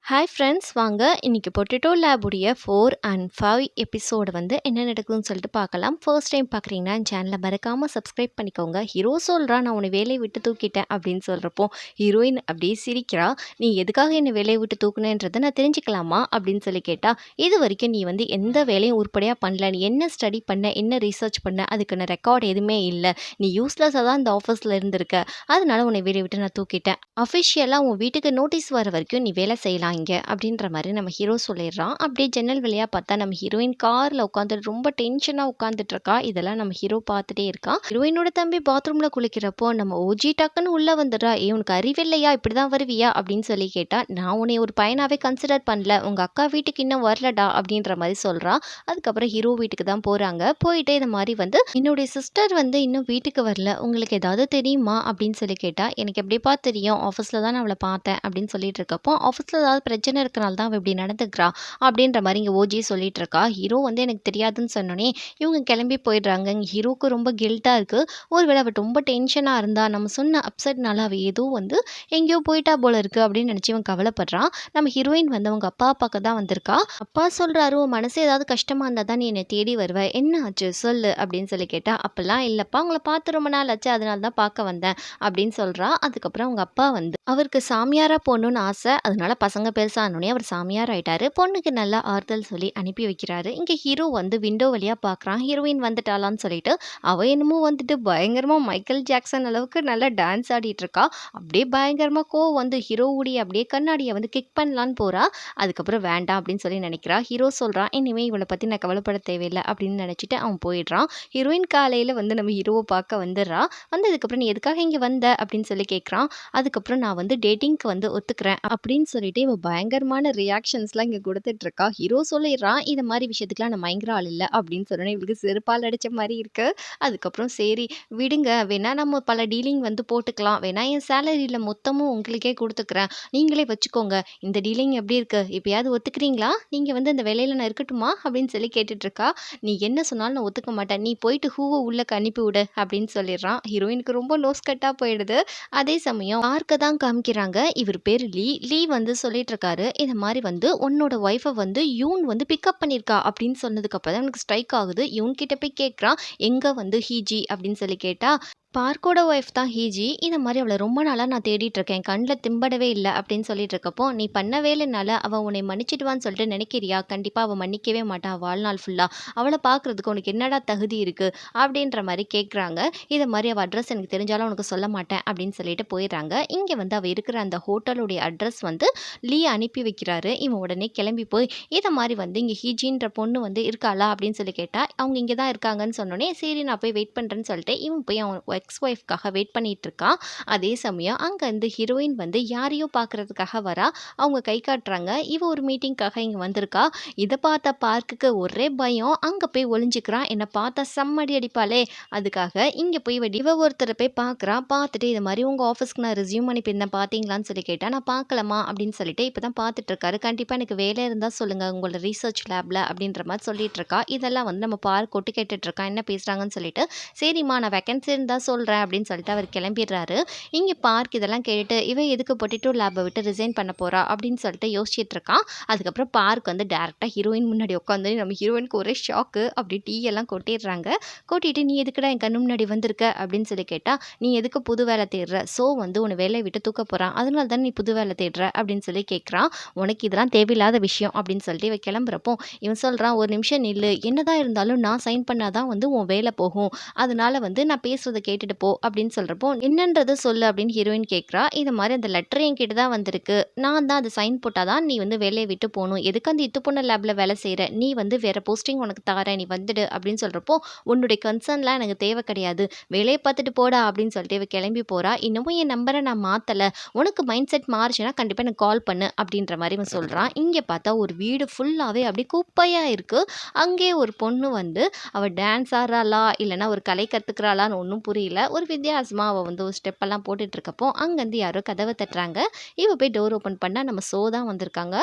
Hi friends, வாங்க இன்னைக்கு potato லேபுடைய 4 and 5 episode வந்து என்ன நடக்குதுன்னு சொல்லிட்டு பார்க்கலாம். ஃபர்ஸ்ட் டைம் பார்க்குறீங்கன்னா என் சேனலை மறக்காமல் சப்ஸ்கிரைப் பண்ணிக்கோங்க. ஹீரோ சொல்கிறா நான் உன்னை வேலையை விட்டு தூக்கிட்டேன் அப்படின்னு சொல்கிறப்போ ஹீரோயின் அப்படியே சிரிக்கிறா. நீ எதுக்காக என்னை வேலையை விட்டு தூக்குனேன்றதை நான் தெரிஞ்சுக்கலாமா அப்படின்னு சொல்லி கேட்டால், இது வரைக்கும் நீ வந்து எந்த வேலையும் உருப்படியாக பண்ணல, நீ என்ன ஸ்டடி பண்ண, என்ன ரிசர்ச் பண்ண, அதுக்கான ரெக்கார்ட் எதுவுமே இல்லை, நீ யூஸ்லெஸ்ஸாக தான் இந்த ஆஃபீஸில் இருந்திருக்க, அதனால உன்னை வேலையை விட்டு நான் தூக்கிட்டேன், அஃபிஷியலாக உன் வீட்டுக்கு நோட்டீஸ் வர வரைக்கும் நீ வேலை செய்யலாம் இங்கே அப்படின்ற மாதிரி நம்ம ஹீரோ சொல்லிடுறான். அப்படியே ஜன்னல் வழியாக பார்த்தா நம்ம ஹீரோயின் காரில் உட்காந்துட்டு ரொம்ப டென்ஷனாக உட்காந்துட்டு இருக்கா. இதெல்லாம் நம்ம ஹீரோ பார்த்துட்டே இருக்கான். ஹீரோயினோட தம்பி பாத்ரூமில் குளிக்கிறப்போ நம்ம ஓஜி டக்குன்னு உள்ளே வந்துடுறா. உனக்கு அறிவில்லையா, இப்படி தான் வருவியா அப்படின்னு சொல்லி கேட்டா, நான் உன்னை ஒரு பையனாகவே கன்சிடர் பண்ணல, உங்கள் அக்கா வீட்டுக்கு இன்னும் வரலடா அப்படின்ற மாதிரி சொல்கிறா. அதுக்கப்புறம் ஹீரோ வீட்டுக்கு தான் போகிறாங்க. போயிட்டு இந்த மாதிரி வந்து என்னுடைய சிஸ்டர் வந்து இன்னும் வீட்டுக்கு வரல, உங்களுக்கு ஏதாவது தெரியுமா அப்படின்னு சொல்லி கேட்டா, எனக்கு எப்படிப்பா தெரியும், ஆஃபீஸில் தான் நான் அவளை பார்த்தேன் அப்படின்னு சொல்லிட்டு இருக்கப்போ, ஆஃபீஸில் ஏதாவது பிரச்சனை இருக்கனால தான் அவள் இப்படி நடந்துக்கிறா அப்படின்ற மாதிரி இங்கே ஓஜி சொல்லிட்டு இருக்கா. ஹீரோ வந்து எனக்கு தெரியாதுன்னு சொன்னோன்னே இவங்க கிளம்பி போயிடுறாங்க. இங்கே ஹீரோக்கு ரொம்ப கில்ட்டாக இருக்குது. ஒருவேளை அவள் ரொம்ப டென்ஷனாக இருந்தா, நம்ம சொன்ன அப்செட்னால அவள் ஏதோ வந்து எங்கேயோ போயிட்டா போல இருக்கு அப்படின்னு நினச்சி இவன் கவலைப்படுறான். நம்ம ஹீரோயின் வந்து அவங்க அப்பா பார்க்க தான் வந்திருக்கா. அப்பா சொல்கிறாரு, உன் மனசு ஏதாவது கஷ்டமாக இருந்தால் தான் நீ என்னை தேடி வருவ, என்ன ஆச்சு சொல்லு அப்படின்னு சொல்லி கேட்டா, அப்பெல்லாம் இல்லைப்பா, உங்களை பார்த்து ரொம்ப நாள் ஆச்சு, அதனால தான் பார்க்க வந்தேன் அப்படின்னு சொல்கிறா. அதுக்கப்புறம் அவங்க அப்பா வந்து அவருக்கு சாமியாராக போகணுன்னு ஆசை, அதனால பசங்க பெருசானோடனே அவர் சாமியார் ஆயிட்டாரு. பொண்ணுக்கு நல்லா ஆறுதல் சொல்லி அனுப்பி வைக்கிறாரு. இங்கே ஹீரோ வந்து விண்டோ வழியாக பார்க்குறான், ஹீரோயின் வந்துட்டாளான்னு சொல்லிட்டு. அவள் என்னமோ வந்துட்டு பயங்கரமாக மைக்கேல் ஜாக்சன் அளவுக்கு நல்லா டான்ஸ் ஆடிட்டு இருக்கா. அப்படியே பயங்கரமாக கோவம் வந்து ஹீரோவுடைய அப்படியே கண்ணாடியை வந்து கிக் பண்ணலான்னு போகிறா. அதுக்கப்புறம் வேண்டாம் அப்படின்னு சொல்லி நினைக்கிறா. ஹீரோ சொல்கிறான், இனிமேல் இவளை பற்றி நான் கவலைப்பட தேவையில்லை அப்படின்னு நினச்சிட்டு அவன் போயிடுறான். ஹீரோயின் காலையில் வந்து நம்ம ஹீரோவை பார்க்க வந்துடுறா. வந்ததுக்கப்புறம் நீ எதுக்காக இங்கே வந்த அப்படின்னு சொல்லி கேட்குறான். அதுக்கப்புறம் நான் வந்து டேட்டிங்க்கு வந்து ஒத்துக்கிறேன் அப்படின்னு சொல்லிட்டு இவ பயங்கரமான ரியாக்ஷன்ஸ்லாம் இங்கே கொடுத்துட்டு இருக்கா. ஹீரோ சொல்லிடுறான், இந்த மாதிரி விஷயத்துக்குலாம் நான் பயங்கர ஆள் இல்லை அப்படின்னு சொன்னோன்னே இவளுக்கு செருப்பால் அடித்த மாதிரி இருக்கு. அதுக்கப்புறம் சரி விடுங்க, வேணா நம்ம பல டீலிங் வந்து போட்டுக்கலாம், வேணா என் சேலரியில் மொத்தமும் உங்களுக்கே கொடுத்துக்கிறேன், நீங்களே வச்சுக்கோங்க, இந்த டீலிங் எப்படி இருக்கு, எப்பயாவது ஒத்துக்கிறீங்களா, நீங்கள் வந்து அந்த வேலையில் நான் இருக்கட்டுமா அப்படின்னு சொல்லி கேட்டுட்டு இருக்கா. நீ என்ன சொன்னாலும் நான் ஒத்துக்க மாட்டேன், நீ போயிட்டு ஹூவை உள்ளக்கு அனுப்பி விடு அப்படின்னு சொல்லிடுறான். ஹீரோயினுக்கு ரொம்ப நோஸ் கட்டாக போயிடுது. அதே சமயம் பார்க்க தான் காமிக்கிறாங்க. இவர் பேர் லீ. லீ வந்து சொல்லிட்டு இருக்காரு, இந்த மாதிரி வந்து உன்னோட ஒய்ஃபை வந்து யூன் வந்து பிக்கப் பண்ணியிருக்கா அப்படின்னு சொன்னதுக்கு அப்புறம் தான் எனக்கு ஸ்ட்ரைக் ஆகுது. யூன் கிட்ட போய் கேட்குறான், எங்க வந்து ஹீஜி அப்படின்னு சொல்லி கேட்டா, பார்க்கோட ஒய்ஃப் தான் ஹீஜி, இந்த மாதிரி அவளை ரொம்ப நாளாக நான் தேடிட்டு இருக்கேன், கண்ணில் திம்படவே இல்லை அப்படின்னு சொல்லிட்டு இருக்கப்போ, நீ பண்ண வேலைனால அவள் உன்னை மன்னிச்சிடுவான்னு சொல்லிட்டு நினைக்கிறியா, கண்டிப்பாக அவள் மன்னிக்கவே மாட்டா வாழ்நாள் ஃபுல்லாக, அவளை பார்க்குறதுக்கு உனக்கு என்னடா தகுதி இருக்குது அப்படின்ற மாதிரி கேட்குறாங்க. இதை மாதிரி அவள் அட்ரஸ் எனக்கு தெரிஞ்சாலும் உனக்கு சொல்ல மாட்டேன் அப்படின்னு சொல்லிட்டு போயிடுறாங்க. இங்கே வந்து அவள் இருக்கிற அந்த ஹோட்டலுடைய அட்ரஸ் வந்து லீ அனுப்பி வைக்கிறாரு. இவன் உடனே கிளம்பி போய் இதை மாதிரி வந்து இங்கே ஹீஜின்ற பொண்ணு வந்து இருக்காளா அப்படின்னு சொல்லி கேட்டால், அவங்க இங்கே தான் இருக்காங்கன்னு சொன்னோன்னே சரி நான் போய் வெயிட் பண்ணுறேன்னு சொல்லிட்டு இவன் போய் அவன் எக்ஸ் ஒய்ஃப்காக வெயிட் பண்ணிட்டு இருக்கான். அதே சமயம் அங்கே இந்த ஹீரோயின் வந்து யாரையோ பார்க்கறதுக்காக வரா. அவங்க கை காட்டுறாங்க, இவ ஒரு மீட்டிங்காக இங்கே வந்திருக்கா. இதை பார்த்த பார்க்குக்கு ஒரே பயம், அங்கே போய் ஒளிஞ்சுக்கிறான். என்னை பார்த்தா செம்மடி அடிப்பாளே, அதுக்காக இங்கே போய் இவ ஒருத்தரை போய் பார்க்குறான். பார்த்துட்டு இது மாதிரி உங்கள் ஆஃபீஸ்க்கு நான் ரெஸ்யூம் அனுப்பியிருந்தேன் பார்த்தீங்களான்னு சொல்லி கேட்டா, நான் பார்க்கலாமா அப்படின்னு சொல்லிட்டு இப்போ தான் பார்த்துட்டு இருக்காரு. கண்டிப்பாக எனக்கு வேலை இருந்தால் சொல்லுங்கள் உங்களோட ரீசர்ச் லேபில் அப்படின்ற மாதிரி சொல்லிட்டு இருக்கா. இதெல்லாம் வந்து நம்ம பார்க் கொட்டு கேட்டுட்டு இருக்கான், என்ன பேசுகிறாங்கன்னு சொல்லிட்டு. சரிம்மா நான் வேகன்சி இருந்தால் சொல்கிறேன் அப்படின்னு சொல்லிட்டு அவர் கிளம்பிடுறாரு. இங்கே பார்க் இதெல்லாம் கேட்டு இவன் எதுக்கு பொட்டேட்டோ லேபை விட்டு ரிசைன் பண்ண போறா அப்படின்னு சொல்லிட்டு யோசிச்சுட்டு இருக்கான். அதுக்கப்புறம் பார்க் வந்து டேரெக்டாக ஹீரோயின் முன்னாடி உட்காந்து நம்ம ஹீரோயினுக்கு ஒரே ஷாக்கு. அப்படி டீ எல்லாம் கொட்டிடுறாங்க. கொட்டிட்டு நீ எதுக்குடா என் கண்ணு முன்னாடி வந்திருக்க அப்படின்னு சொல்லி கேட்டால், நீ எதுக்கு புது வேலை தேடுற, ஸோ வந்து உன்னை வேலையை விட்டு தூக்க போகிறான், அதனால தான் நீ புது வேலை தேடுற அப்படின்னு சொல்லி கேட்குறான். உனக்கு இதெல்லாம் தேவையில்லாத விஷயம் அப்படின்னு சொல்லிட்டு இவன் கிளம்புறப்போ இவன் சொல்கிறான், ஒரு நிமிஷம் நில்லு, என்னதான் இருந்தாலும் நான் சைன் பண்ணாதான் வந்து உன் வேலை போகும், அதனால வந்து நான் பேசுறதை கேட்டுட்டு போ அப்படின்னு சொல்கிறப்போ, என்னன்றதை சொல்லு அப்படின்னு ஹீரோயின் கேட்குறா. இது மாதிரி அந்த லெட்டர் என்கிட்ட தான் வந்திருக்கு, நான் தான் அதை சைன் போட்டால் தான் நீ வந்து வேலையை விட்டு போகணும், எதுக்கு அந்த இத்து பொண்ணு லேபில் வேலை செய்கிற, நீ வந்து வேறு போஸ்டிங் உனக்கு தரேன், நீ வந்துடு அப்படின்னு சொல்கிறப்போ, உன்னுடைய கன்சர்ன்லாம் எனக்கு தேவை கிடையாது, வேலையை பார்த்துட்டு போடா அப்படின்னு சொல்லிட்டு இவ கிளம்பி போகிறா. இன்னமும் என் நம்பரை நான் மாற்றலை, உனக்கு மைண்ட் செட் மாறுச்சுன்னா கண்டிப்பாக எனக்கு கால் பண்ணு அப்படின்ற மாதிரி இவன் சொல்கிறான். இங்கே பார்த்தா ஒரு வீடு ஃபுல்லாகவே அப்படி குப்பையாக இருக்குது. அங்கே ஒரு பொண்ணு வந்து அவள் டான்ஸ் ஆடுறாளா இல்லைனா ஒரு கலை கற்றுக்கிறாளான்னு ஒன்றும் புரியல. தெரியல. ஒரு வித்தியாசமா அவ வந்து ஒரு ஸ்டெப்பெல்லாம் போட்டுட்ருக்கப்போ, அங்கருந்து யாரோ கதவ தட்டுறாங்க. இவ போய் டோர் ஓப்பன் பண்ணா, நம்ம சோ தான் வந்திருக்காங்க.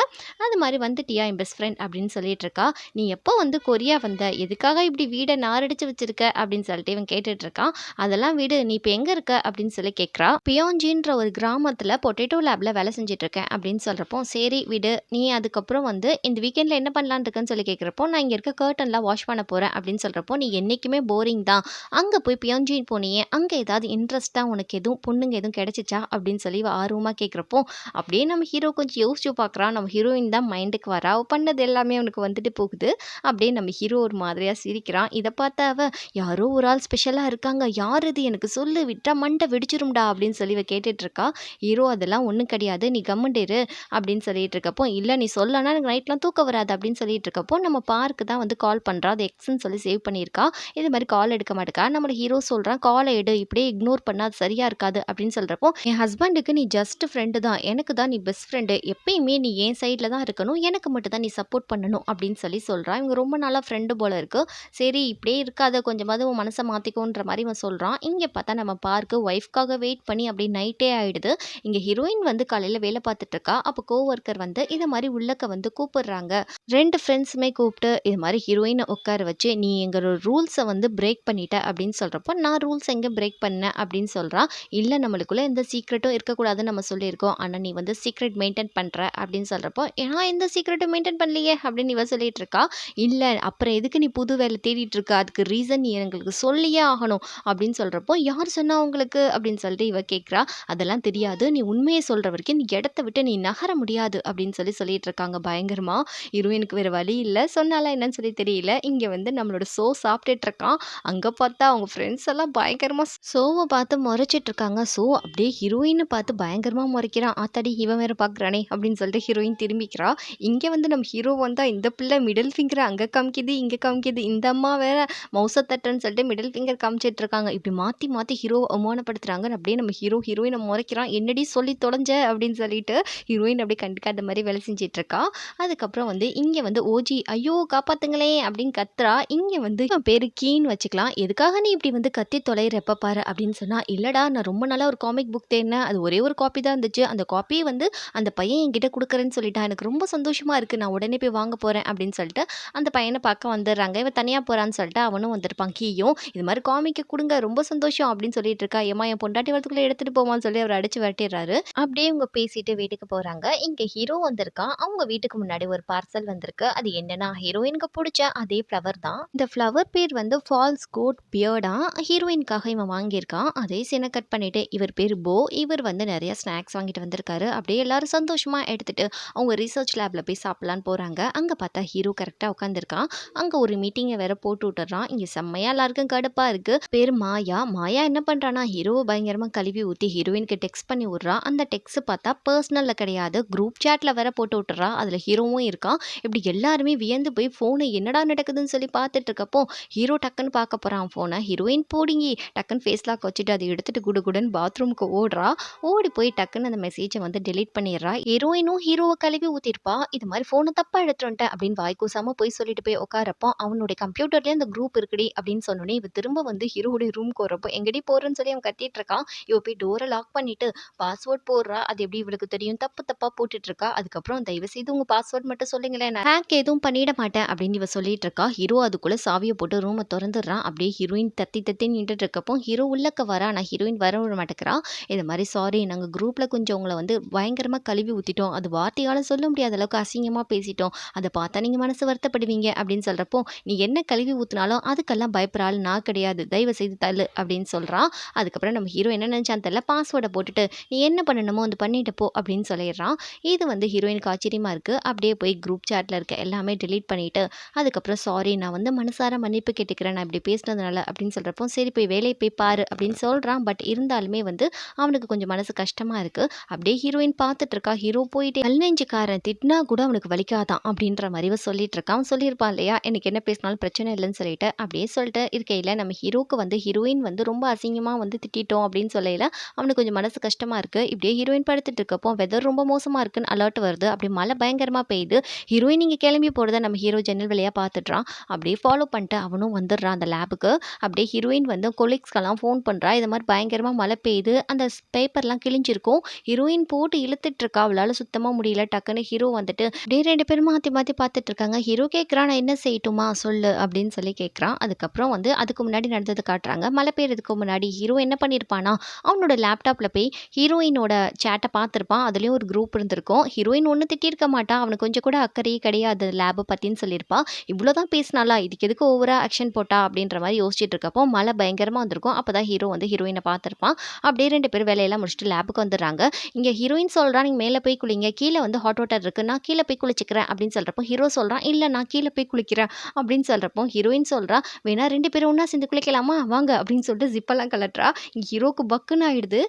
அது மாரி "வந்துட்டியா என் பெஸ்ட் ஃப்ரெண்ட்" அப்படின்னு சொல்லிட்டுருக்கா. "நீ எப்போ வந்து கொரியா வந்த? எதுக்காக இப்படி வீட நாரடிச்சு வச்சிருக்க?" அப்படின்னு சொல்லிட்டு இவன் கேட்டுட்ருக்கான். "அதெல்லாம் விடு. நீ இப்ப எங்க இருக்க?" அப்படின்னு சொல்லி கேட்குறா. பியோன்ஜின்ற ஒரு கிராமத்தில பொட்டேட்டோ லேப்ல வேலை செஞ்சுட்ருக்கேன் அப்படின்னு சொல்றப்போ, "சரி விடு. நீ அதுக்கப்புறம் வந்து இந்த வீக்கெண்ட்ல என்ன பண்ணலான்னு இருக்கன்னு?" சொல்லி கேட்குறப்போ, "நான் இங்க இருக்க கர்ட்டன்லாம் வாஷ் பண்ண போறேன்" அப்படின்னு சொல்றப்போ, "நீ என்னைக்குமே போரிங் தான். அங்க போய் பியோன்ஜின் போனியே, அங்க ஏதாவது இன்ட்ரெஸ்ட்டா உனக்கு எதுவும் பொண்ணுங்க எதுவும் கிடைச்சுச்சா?" அப்படின்னு சொல்லி இவ ஆர்வமா கேட்குறப்போ, அப்படியே நம்ம ஹீரோ கொஞ்சம் யோசிச்சு பார்க்குறான். நம்ம ஹீரோயின் தான் மைண்டுக்கு வரா. அவ பண்ணது எல்லாமே அவனுக்கு வந்துட்டு போகுது. அப்படியே நம்ம ஹீரோ ஒரு மாதிரியா சிரிக்கிறான். இத பார்த்த அவ, "யாரோ ஒரு ஆள் ஸ்பெஷலா இருக்காங்க. யார் இது? எனக்கு சொல்லு. விட்டா மண்ட வெடிச்சிரும்டா" அப்படின்னு சொல்லி இவ கேட்டுட்ருக்கா. ஹீரோ, "அதெல்லாம் ஒண்ணும் கிடையாது. நீ கம்முனு இரு" அப்படின்னு சொல்லிட்டு இருக்கப்போ, "இல்ல நீ சொல்லனா எனக்கு நைட்லாம் தூக்கம் வராது" அப்படின்னு சொல்லிட்டு இருக்கப்போ, நம்ம பார்க்கு தான் வந்து கால் பண்றா. அது எக்ஸ்ன்னு சொல்லி சேவ் பண்ணியிருக்கா. இது மாரி கால் எடுக்க மாட்டேக்கா. நம்மள ஹீரோ சொல்றான், "கால எடு. இப்படியே இக்னோர் பண்ணா அது சரியா இருக்காது" அப்படின்னு சொல்றப்போ, "என் ஹஸ்பண்டுக்கு நீ ஜஸ்ட் ஃப்ரெண்டு தான். எனக்கு தான் நீ பெஸ்ட் ஃப்ரெண்டு. எப்பயுமே நீ என் சைட்ல தான் இருக்கணும். எனக்கு மட்டும் தான் நீ சப்போர்ட் பண்ணணும்" அப்படின்னு சொல்லி சொல்றா. இவங்க ரொம்ப நாளா ஃப்ரெண்டு போல இருக்கு. சரி இப்படியே இருக்காத, கொஞ்சமாவது உன் மனச மாத்திக்கோன்ற மாரி இவன் சொல்றான். இங்க பார்த்தா நம்ம பார்க்கு ஒய்ஃப்காக வெயிட் பண்ணி அப்படியே நைட்டே ஆயிடுது. இங்க ஹீரோயின் வந்து காலையில வேல பார்த்துட்டு இருக்கா. அப்போ கோவொர்க்கர் வந்து இத மாரி உள்ளக்க வந்து கூப்பிடுறாங்க. 2 ஃப்ரெண்ட்ஸுமே கூப்பிட்டு இது மாரி ஹீரோயின உட்கார வச்சு, "நீ எங்களோட ரூல்ஸ வந்து பிரேக் பண்ணிட்ட" அப்படின்னு சொல்றப்போ, "நான் ரூல்ஸ் எங்க பிரேக் பண்ணேன்?" அப்படின்னு சொல்றா. "இல்ல நம்மளுக்குள்ள எந்த சீக்ரெட்டும் இருக்கக்கூடாதுன்னு நம்ம சொல்லியிருக்கோம். ஆனா நீ வந்து சீக்ரெட் மெயின்டெயின் பண்ற" அப்படின்னு சொல்றப்போ, "நான் எந்த சீக்ரெட்டும் மெயின்டெயின் பண்ணலையே" அப்படின்னு இவ சொல்லிட்டு இருக்கா. "இல்ல அப்புறம் எதுக்கு நீ புது வேல தேடிட்டு இருக்க? அதுக்கு ரீசன் நீ எங்களுக்கு சொல்லியே ஆகணும்" அப்படின்னு சொல்றப்போ, "யார் சொன்னா உங்களுக்கு?" அப்படின்னு சொல்லிட்டு இவ கேட்கிறா. "அதெல்லாம் தெரியாது. நீ உண்மைய சொல்ற வரைக்கும் இந்த இடத்த விட்டு நீ நகர முடியாது" அப்படின்னு சொல்லிட்டு இருக்காங்க பயங்கரமா. ஹீரோயினுக்கு வேற வழி இல்ல. சொன்னாலா என்னன்னு சொல்லி தெரியல. இங்க வந்து நம்மளோட சோ சாப்பிட்டுட்டு இருக்கான். அங்க பார்த்தா அவங்க ஃப்ரெண்ட்ஸ் எல்லாம் பயங்கரமா சோவ பார்த்து முறைச்சிட்டு இருக்காங்க. சோ அப்படியே ஹீரோயின பார்த்து பயங்கரமா முறைக்கிறான். "ஆத்தாடி இவன் வேற பார்க்குறானே" அப்படின்னு சொல்லிட்டு ஹீரோயின் திரும்பிக்கிறா. இங்க வந்து நம்ம ஹீரோ வந்தா, இந்த பிள்ளை மிடில் ஃபிங்கர அங்க காமிக்குது, இங்க காமிக்குது. இந்த அம்மா வேற மவுச தட்டுன்னு சொல்லிட்டு மிடில் ஃபிங்கர் காமிச்சிட்டு இருக்காங்க. இப்படி மாத்தி மாத்தி ஹீரோவ அவமானப்படுத்துறாங்க. அப்படியே நம்ம ஹீரோயின முறைக்கிறான். "என்னடி சொல்லி தொலைஞ்ச" அப்படின்னு சொல்லிட்டு ஹீரோயின் அப்படியே கண்டுக்காத மாரி வேலை செஞ்சுட்டு இருக்கா. அதுக்கப்புறம் வந்து இங்க வந்து ஓஜி, "ஐயோ! காப்பாத்துங்களேன்" அப்படின்னு கத்துறா. இங்க வந்து இவன் பேரு கீன்னு வச்சுக்கலாம். "எதுக்காக நீ இப்படி வந்து கத்தி தொலையிற எப்ப பாரு" அப்படின்னு சொன்னா, "இல்லடா நான் ரொம்ப நாளா ஒரு காமிக் புக் தேடினேன். அது ஒரே ஒரு காப்பி தான் இருந்துச்சு. அந்த காப்பிய வந்து அந்த பையன் என்கிட்ட குடுக்குறேன்னு சொல்லிட்டான். எனக்கு ரொம்ப சந்தோஷமா இருக்கு. நான் உடனே போய் வாங்க போறேன்" அப்படின்னு சொல்லிட்டு அந்த பையன பார்க்க வந்துடுறாங்க. இவ தனியா போறான்னு சொல்லிட்டு அவனும் வந்திருப்பான் கீயும். "இது மாரி காமிக்க குடுங்க. ரொம்ப சந்தோஷம்" அப்படின்னு சொல்லிட்டு இருக்கா. "ஏம்மா என் பொண்டாட்டி வரதுக்குள்ள எடுத்துட்டு போம்மான்னு" சொல்லி அவர அடிச்சு விரட்டிடுறாரு. அப்படியே இவங்க பேசிட்டு வீட்டுக்கு போறாங்க. இங்க ஹீரோ வந்திருக்கான். அவங்க வீட்டுக்கு முன்னாடி ஒரு பார்சல் வந்திருக்கு. அது என்னன்னா, ஹீரோயினுக்கு புடிச்ச அதே ஃப்ளவர் தான். இந்த ஃப்ளவர் பேர் வந்து ஃபால்ஸ் கோட் பியர்டா. ஹீரோயினுக்காக இவன் வாங்கியிருக்கான். அதே சீன கட் பண்ணிட்டு, இவர் பேரு போ. இவர் வந்து நெறைய ஸ்நாக்ஸ் வாங்கிட்டு வந்திருக்காரு. அப்படியே எல்லாரும் சந்தோஷமா எடுத்துட்டு அவங்க ரிசர்ச் லேப்ல போய் சாப்பிடலான்னு போறாங்க. அங்க பார்த்தா ஹீரோ கரெக்ட்டா உட்காந்துருக்கான். அங்க ஒரு மீட்டிங்க வேற போட்டு விட்டுர்றான். இங்க செம்மையா எல்லாருக்கும் கடுப்பா இருக்கு. பேரு மாயா. மாயா என்ன பண்றான்னா, ஹீரோவ பயங்கரமா கழுவி ஊத்தி ஹீரோயினுக்கு டெக்ஸ்ட் பண்ணி விடுறா. அந்த டெக்ஸ்ட் பார்த்தா பர்சனல்ல கிடையாது. குரூப் சாட்ல வேற போட்டு விட்டுர்றா. அதுல ஹீரோவும் இருக்கான். இப்படி எல்லாருமே வியந்து போய் ஃபோன என்னடா நடக்குதுன்னு சொல்லி பார்த்துட்டு இருக்கப்போ, ஹீரோ டக்குன்னு பார்க்க போறான் ஃபோன. ஹீரோயின் போடிங்கி டக்குன்னு ஃபேஸ் லாக் வச்சுட்டு அத எடுத்துட்டு குடுகுடுன்னு பாத்ரூமுக்கு ஓடுறா. ஓடி போய் டக்குன்னு அந்த மெசேஜ வந்து டெலீட் பண்ணிடுறா. ஹீரோயினும் ஹீரோவ கழுவி ஊத்திருப்பா. இது மாரி ஃபோன தப்பா எடுத்துட்டு வந்துட்டேன் அப்படின்னு வாய் கூசாம போய் சொல்லிட்டு போய் உட்காரப்போ, அவனுடைய கம்ப்யூட்டர்லயே அந்த குரூப் இருக்குடி அப்படின்னு சொன்னோனே, இவ திரும்ப வந்து ஹீரோவுடைய ரூம்க்கு வரப்போ, எங்கடி போறன்னு சொல்லி அவன் கத்திட்டு இருக்கான். இவ போய் டோர லாக் பண்ணிட்டு பாஸ்வேர்ட் போடுறா. அது எப்படி இவளுக்கு தெரியும்? தப்பு தப்பா போட்டுட்டு இருக்கா. அதுக்கப்புறம் "தயவு செய்து உங்க பாஸ்வேர்ட் மட்டும் சொல்லுங்களேன். நான் ஹேக் எதுவும் பண்ணிட மாட்டேன்" அப்படின்னு இவ சொல்லிட்டு இருக்கா. ஹீரோ அதுக்குள்ள சாவிய போட்டு ரூம தொறந்துடுறான். அப்படியே ஹீரோயின் தத்தி தத்தி நின்னுட்டு இருக்கப்போ, ஹீரோ உள்ளக்க வரா. ஆனா ஹீரோயின் வர விட மாட்டேங்கிறா. இது மாரி "சாரி நாங்க குரூப்ல கொஞ்சம் உங்கள வந்து பயங்கரமா கழுவி ஊத்திட்டோம். அது வார்த்தையால சொல்ல முடியாத அளவுக்கு அசிங்கமா பேசிட்டோம். அத பார்த்தா நீங்க மனசு வருத்தப்படுவீங்க" அப்படின்னு சொல்றப்போ, "நீ என்ன கழுவி ஊத்துனாலும் அதுக்கெல்லாம் பயப்படுற ஆள் நான் கிடையாது. தயவு செய்து தள்ளு" அப்படின்னு சொல்றான். அதுக்கப்புறம் நம்ம ஹீரோ என்ன நினைச்சான்னு தெரியல. பாஸ்வேர்ட போட்டுட்டு, "நீ என்ன பண்ணணுமோ அது பண்ணிட்டு போ" அப்படின்னு சொல்லிடுறான். இது வந்து ஹீரோயினுக்கு ஆச்சரியமா இருக்கு. அப்படியே போய் குரூப் சாட்ல இருக்க எல்லாமே டெலீட் பண்ணிட்டு, அதுக்கப்புறம் "சாரி நான் வந்து மனசார மன்னிப்பு கேட்டுக்கிறேன். நான் இப்படி பேசினதுனால" அப்படின்னு சொல்றப்போ, "சரி போய் வேலைய போய் பாரு" அப்படின்னு சொல்றான். பட் இருந்தாலுமே வந்து அவனுக்கு கொஞ்சம் மனசு கஷ்டமா இருக்கு. அப்படியே ஹீரோயின் பார்த்துட்டு இருக்கா. ஹீரோ போயிட்டு "கல் நெஞ்சுக்காரன் திட்டினா கூட அவனுக்கு வலிக்காதாம்" அப்படின்ற மாரி இவ சொல்லிட்டு இருக்கா. அவன் சொல்லியிருப்பான் இல்லையா, "எனக்கு என்ன பேசினாலும் பிரச்சனை இல்லைன்னு" சொல்லிட்டு. அப்படியே சொல்லிட்டு இருக்கையில நம்ம ஹீரோக்கு வந்து ஹீரோயின் வந்து ரொம்ப அசிங்கமா வந்து திட்டிட்டோம் அப்படின்னு சொல்லையில, அவனுக்கு கொஞ்சம் மனசு கஷ்டமா இருக்கு. இப்படியே ஹீரோயின் படுத்துட்டு இருக்கப்போ, வெதர் ரொம்ப மோசமா இருக்குன்னு அலர்ட் வருது. அப்படியே மழை பயங்கரமா பெய்யுது. ஹீரோயின் இங்க கிளம்பி போறத நம்ம ஹீரோ ஜன்னல் வழியா பார்த்துடுறான். அப்படியே ஃபாலோ பண்ணிட்டு அவனும் வந்துடுறான் அந்த லேபுக்கு. அப்படியே ஹீரோயின் வந்து கொலீக்ஸ்க்கெல்லாம் ஃபோன் பண்றா. இது மாரி பயங்கரமா மழை பெய்யுது. அந்த பேப்பர்லாம் கிழிஞ்சிருக்கும். ஹீரோயின் போட்டு இழுத்துட்டு இருக்கா. அவளால சுத்தமா முடியல. டக்குன்னு ஹீரோ வந்துட்டு அப்படியே 2 பேரும் மாத்தி மாத்தி பார்த்துட்டு இருக்காங்க. ஹீரோ கேட்குறான், "நான் என்ன செய்யட்டுமா? சொல்லு" அப்படின்னு சொல்லி கேட்குறான். அதுக்கப்புறம் வந்து அதுக்கு முன்னாடி நடந்தத காட்டுறாங்க. மழை பெய்யறதுக்கு முன்னாடி ஹீரோ என்ன பண்ணியிருப்பான்னா, அவனோட லேப்டாப்ல போய் ஹீரோயினோட சேட்ட பார்த்துருப்பான். அதுலயும் ஒரு குரூப் இருந்திருக்கும். ஹீரோயின் ஒண்ணும் திட்டியிருக்க மாட்டா. அவனுக்கு கொஞ்சம் கூட அக்கறையே கிடையாது லேப பத்தின்னு சொல்லியிருப்பா. இவ்வளோதான் பேசினாளா? இதுக்கு எதுக்கு ஓவரா ஆக்ஷன் போட்டா? அப்படின்ற மாரி யோசிச்சுட்டு இருக்கப்போ, மழை பயங்கரமா வந்திருக்கும். அப்பதான் ஹீரோ வந்து ஹீரோயின பார்த்திருப்பான். அப்படியே 2 பேரும் வேலையெல்லாம் முடிச்சுட்டு லேபுக்கு வந்துடுறாங்க. இங்க ஹீரோயின் சொல்றா, "நீங்க மேல போய் குளிங்க. கீழ வந்து ஹாட் வாட்டர் இருக்கு. நான் கீழ போய் குளிச்சுக்கிறேன்" அப்படின்னு சொல்றப்போ, ஹீரோ சொல்றான், "இல்ல நான் கீழ போய் குளிக்கிறேன்" அப்படின்னு சொல்றப்போ, ஹீரோயின் சொல்றா, "வேணா 2 பேரும் ஒண்ணா சேர்ந்து குளிக்கலாமா? வாங்க" அப்படின்னு சொல்லிட்டு ஜிப்பெல்லாம் கழட்டுறா. இங்க ஹீரோக்கு பக்குன்னு ஆயிடுது.